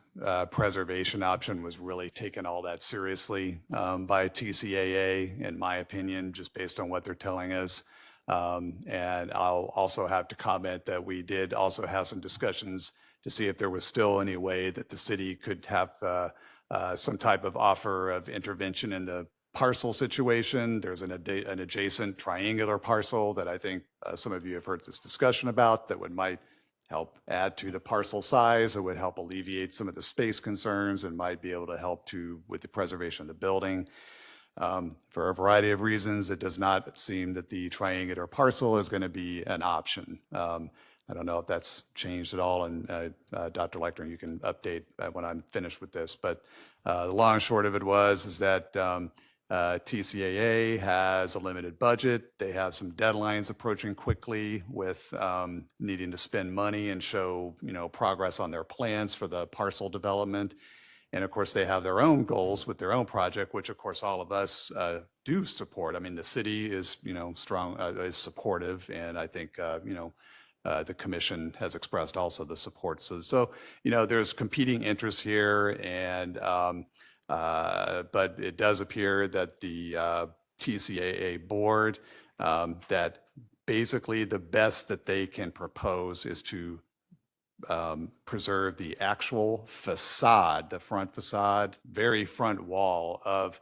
Speaker 1: preservation option was really taken all that seriously by TCAA, in my opinion, just based on what they're telling us. And I'll also have to comment that we did also have some discussions to see if there was still any way that the city could have some type of offer of intervention in the parcel situation. There's an adjacent triangular parcel that I think some of you have heard this discussion about that might help add to the parcel size. It would help alleviate some of the space concerns and might be able to help with the preservation of the building. For a variety of reasons, it does not seem that the triangular parcel is going to be an option. I don't know if that's changed at all, and Dr. Lechner, you can update when I'm finished with this. But the long and short of it is that TCAA has a limited budget. They have some deadlines approaching quickly with needing to spend money and show progress on their plans for the parcel development. And of course, they have their own goals with their own project, which of course all of us do support. I mean, the city is strong, is supportive, and I think the commission has expressed also the support. So there's competing interests here, and but it does appear that the TCAA board, that basically the best that they can propose is to preserve the actual facade, the front facade, very front wall of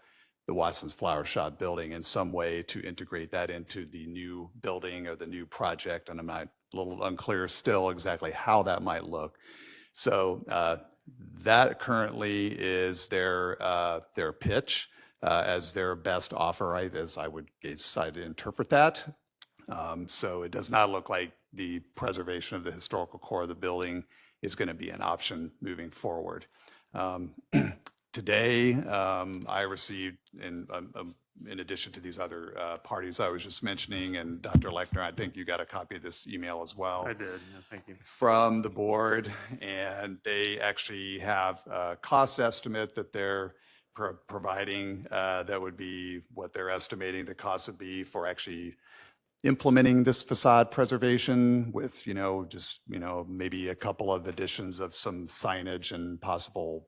Speaker 1: the Watson's Flower Shop building in some way to integrate that into the new building or the new project. And I'm not a little unclear still exactly how that might look. So that currently is their pitch as their best offer, as I would decide to interpret that. So it does not look like the preservation of the historical core of the building is going to be an option moving forward. Today, I received, in addition to these other parties I was just mentioning, and Dr. Lechner, I think you got a copy of this email as well.
Speaker 3: I did. Yeah, thank you.
Speaker 1: From the board, and they actually have a cost estimate that they're providing that would be what they're estimating the cost would be for actually implementing this facade preservation with, just, maybe a couple of additions of some signage and possible,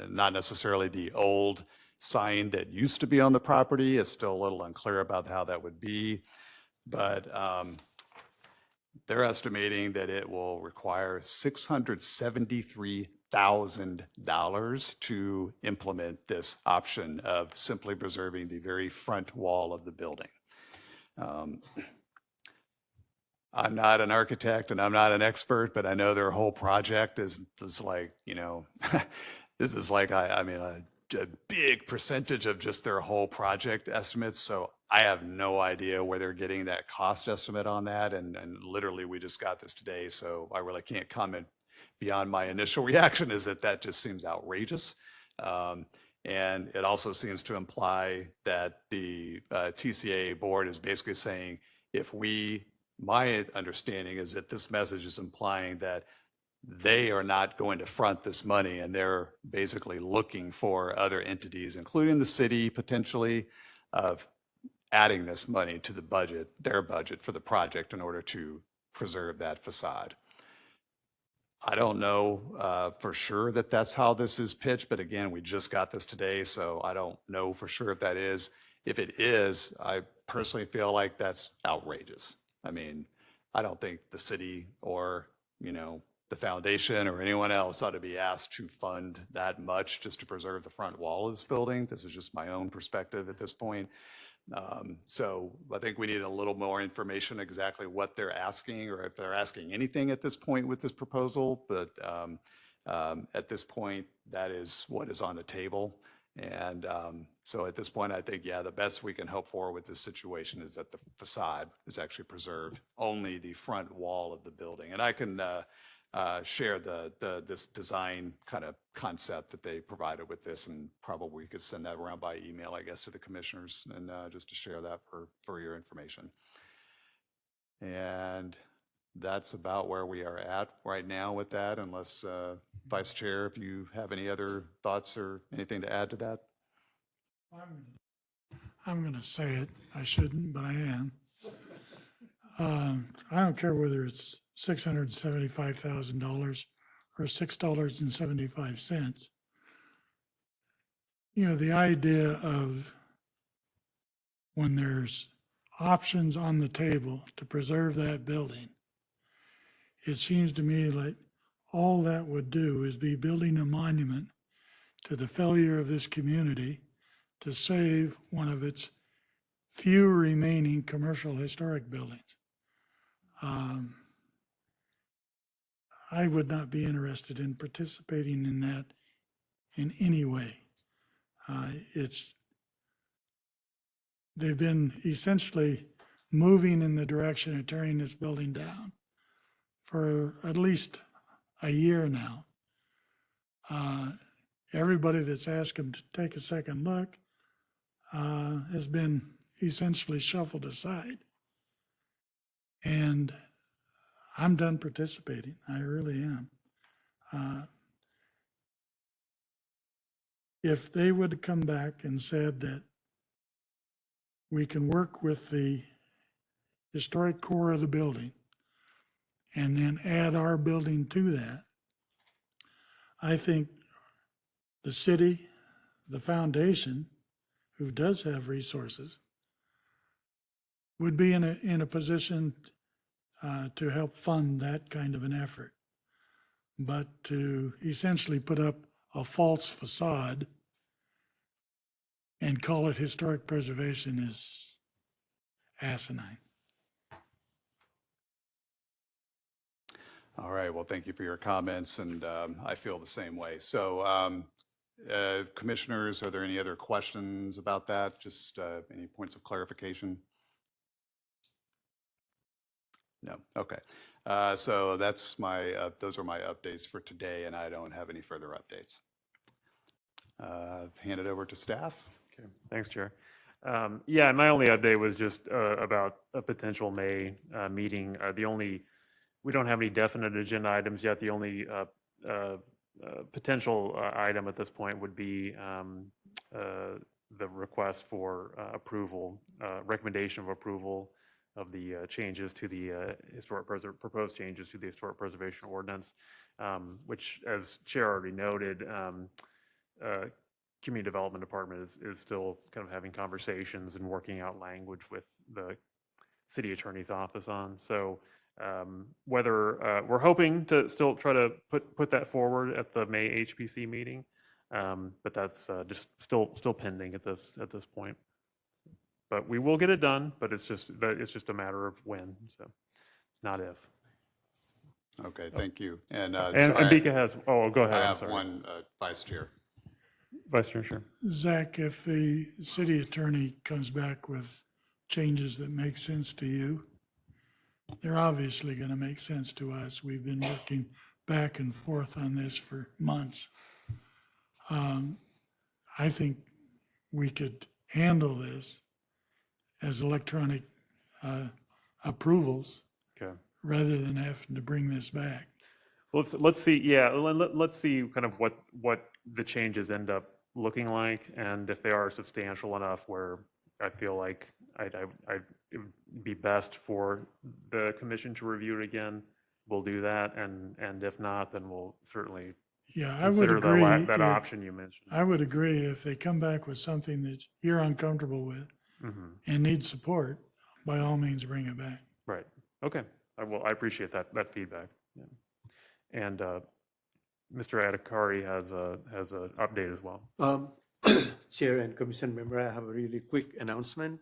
Speaker 1: not necessarily the old sign that used to be on the property. It's still a little unclear about how that would be, but they're estimating that it will require $673,000 to implement this option of simply preserving the very front wall of the building. I'm not an architect and I'm not an expert, but I know their whole project is like, this is like, I mean, a big percentage of just their whole project estimates. So I have no idea where they're getting that cost estimate on that. And literally we just got this today. So I really can't comment beyond my initial reaction is that just seems outrageous. And it also seems to imply that the TCA board is basically saying, my understanding is that this message is implying that they are not going to front this money and they're basically looking for other entities, including the city potentially, of adding this money to the budget, their budget for the project in order to preserve that facade. I don't know for sure that that's how this is pitched, but again, we just got this today, so I don't know for sure if that is. If it is, I personally feel like that's outrageous. I mean, I don't think the city or, the foundation or anyone else ought to be asked to fund that much just to preserve the front wall of this building. This is just my own perspective at this point. So I think we need a little more information exactly what they're asking or if they're asking anything at this point with this proposal. But at this point, that is what is on the table. And so at this point, I think, the best we can hope for with this situation is that the facade is actually preserved, only the front wall of the building. And I can share this design kind of concept that they provided with this, and probably we could send that around by email, I guess, to the commissioners, and just to share that for your information. And that's about where we are at right now with that, unless Vice Chair, if you have any other thoughts or anything to add to that.
Speaker 4: I'm going to say it. I shouldn't, but I am. I don't care whether it's $675,000 or $6.75. The idea of when there's options on the table to preserve that building, it seems to me like all that would do is be building a monument to the failure of this community to save one of its few remaining commercial historic buildings. I would not be interested in participating in that in any way. They've been essentially moving in the direction of tearing this building down for at least a year now. Everybody that's asked them to take a second look has been essentially shuffled aside. And I'm done participating. I really am. If they would come back and said that we can work with the historic core of the building and then add our building to that, I think the city, the foundation, who does have resources, would be in a position to help fund that kind of an effort. But to essentially put up a false facade and call it historic preservation is asinine.
Speaker 1: All right, well, thank you for your comments, and I feel the same way. So commissioners, are there any other questions about that? Just any points of clarification? No, okay. So that's those are my updates for today, and I don't have any further updates. Hand it over to staff.
Speaker 3: Okay, thanks, Chair. Yeah, my only update was just about a potential May meeting. We don't have any definite agenda items yet. The only potential item at this point would be the request for approval, recommendation of approval of the changes to the proposed changes to the historic preservation ordinance, which, as Chair already noted, Community Development Department is still kind of having conversations and working out language with the City Attorney's Office on. So whether we're hoping to still try to put that forward at the May HPC meeting, but that's just still pending at this point. But we will get it done. But it's just a matter of when, so not if.
Speaker 1: Okay, thank you. And
Speaker 3: Bika has. Oh, go ahead.
Speaker 1: I
Speaker 3: I'm
Speaker 1: have
Speaker 3: sorry.
Speaker 1: one Vice Chair.
Speaker 3: Vice Chair, sure.
Speaker 4: Zach, if the city attorney comes back with changes that make sense to you, they're obviously going to make sense to us. We've been working back and forth on this for months. I think we could handle this as electronic approvals
Speaker 3: Okay.
Speaker 4: rather than having to bring this back.
Speaker 3: Let's see. Yeah, let's see kind of what the changes end up looking like, and if they are substantial enough where I feel like it would be best for the commission to review it again, we'll do that, and if not, then we'll certainly
Speaker 4: Yeah, I would
Speaker 3: consider
Speaker 4: agree.
Speaker 3: that option you mentioned.
Speaker 4: I would agree if they come back with something that you're uncomfortable with
Speaker 3: Mhm.
Speaker 4: and need support, by all means, bring it back.
Speaker 3: Right. Okay. I appreciate that feedback. Yeah. And Mr. Adhikari has an update as well.
Speaker 11: Chair and Commission member, I have a really quick announcement.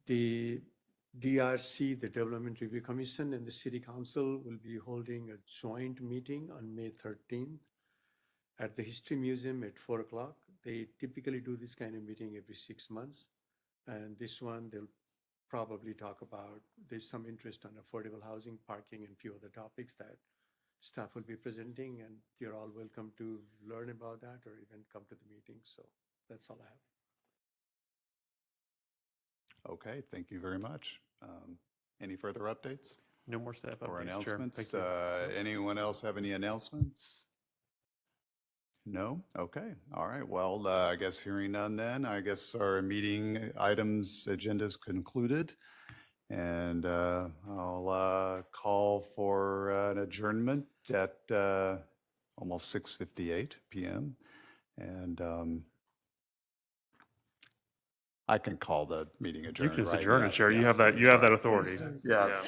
Speaker 11: The DRC, the Development Review Commission, and the City Council will be holding a joint meeting on May 13th at the History Museum at 4 o'clock. They typically do this kind of meeting every 6 months. And this one, they'll probably talk about, there's some interest on affordable housing, parking, and a few other topics that staff will be presenting, and you're all welcome to learn about that or even come to the meeting. So that's all I have.
Speaker 1: Okay, thank you very much. Any further updates
Speaker 3: No more staff updates,
Speaker 1: or
Speaker 3: Chair.
Speaker 1: announcements?
Speaker 3: Thank you.
Speaker 1: Anyone else have any announcements? No? Okay. All right. Well, I guess hearing none then, I guess our meeting items agenda is concluded. And I'll call for an adjournment at almost 6:58 p.m. And I can call the meeting
Speaker 3: You
Speaker 1: adjourned.
Speaker 3: can just
Speaker 1: right?
Speaker 3: adjourn
Speaker 1: Yeah,
Speaker 3: it, Chair.
Speaker 1: yeah.
Speaker 3: You have that authority.
Speaker 1: Yeah.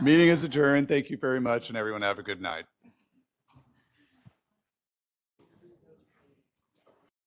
Speaker 1: Meeting is adjourned. Thank you very much, and everyone have a good night.